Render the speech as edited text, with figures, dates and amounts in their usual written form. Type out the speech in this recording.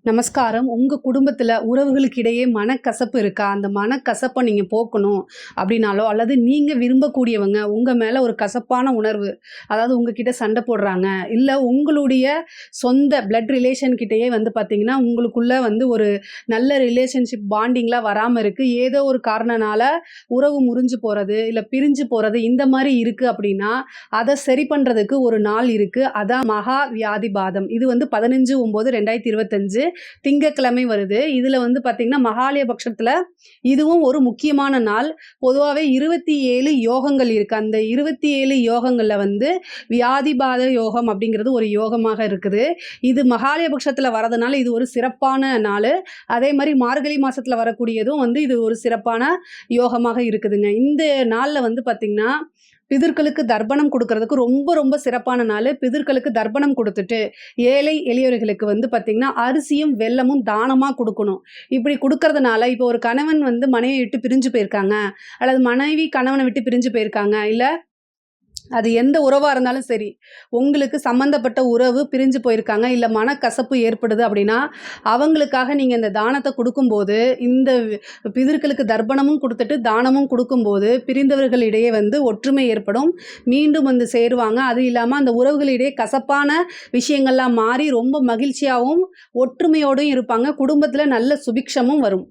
நமஸ்காரம். உங்க குடும்பத்துல உறவுகளுக்கு இடையே மனக்கசப்பு இருக்கா? அந்த மனக்கசப்ப நீங்க போக்கணும் அப்படின்னாலோ, அல்லது நீங்க விரும்பக்கூடியவங்க உங்க மேல ஒரு கசப்பான உணர்வு, அதாவது உங்ககிட்ட சண்டை போடுறாங்க, இல்ல உங்களுடைய சொந்த பிளட் ரிலேஷன் கிட்டயே வந்து பார்த்தீங்கன்னா, உங்களுக்குள்ள வந்து ஒரு நல்ல ரிலேஷன்ஷிப் பாண்டிங்லாம் வராம இருக்கு. ஏதோ ஒரு காரணனால உறவு முறிஞ்சு போறது, இல்ல பிரிஞ்சு போறது இந்த மாரி இருக்கு அப்படின்னா, அத சரி பண்றதுக்கு ஒரு நாள் இருக்கு. அதான் மகா வியாதிபாதம். இது வந்து 15/9/2025 திங்கட்கிழமை வருது. இதுல வந்து பார்த்தீங்கன்னா, மகாலய பட்சத்துல இதுவும் ஒரு முக்கியமான நாள். பொதுவாவே 27 யோகங்கள் இருக்கு. அந்த 27 யோகங்கள்ல வந்து வியாதிபாத யோகம் அப்படிங்கிறது ஒரு யோகமாக இருக்குது. இது மகாலய பட்சத்துல வரதுனால இது ஒரு சிறப்பான நாளு. அதே மாரி மார்கழி மாசத்துல வரக்கூடியதும் வந்து இது ஒரு சிறப்பான யோகமாக இருக்குதுங்க. இந்த நாள்ல வந்து பார்த்தீங்கன்னா, பிதர்களுக்கு தர்ப்பணம் குடுக்குறதுக்கு ரொம்ப ரொம்ப சிறப்பான நாளு. பிதர்களுக்கு தர்ப்பணம் குடுத்துட்டு, ஏழை எளியவர்களுக்கு வந்து பார்த்தீங்கன்னா, அரிசியும், வெல்லமும் தானமா குடுக்கணும். இப்படி குடுக்கறதுனால இப்போ ஒரு கணவன் வந்து மனைவிய விட்டு பிரிஞ்சு போயிருக்காங்க, அல்லது மனைவி கணவன விட்டு பிரிஞ்சு போயிருக்காங்க, இல்ல அது எந்த உறவா இருந்தாலும் சரி, உங்களுக்கு சம்மந்தப்பட்ட உறவு பிரிஞ்சு போயிருக்காங்க, இல்ல மனக்கசப்பு ஏற்படுது அப்படின்னா, அவங்களுக்காக நீங்க இந்த தானத்த குடுக்கும்போது, இந்த பிதர்களுக்கு தர்ப்பணமும் குடுத்துட்டு, தானமும் குடுக்கும்போது, பிரிந்தவர்களிடையே வந்து ஒற்றுமை ஏற்படும். மீண்டும் வந்து சேருவாங்க. அது இல்லாம அந்த உறவுகளிடையே கசப்பான விஷயங்கள்லாம் மாறி ரொம்ப மகிழ்ச்சியாவும், ஒற்றுமையோடும் இருப்பாங்க. குடும்பத்தில நல்ல சுபிக்ஷமும் வரும்.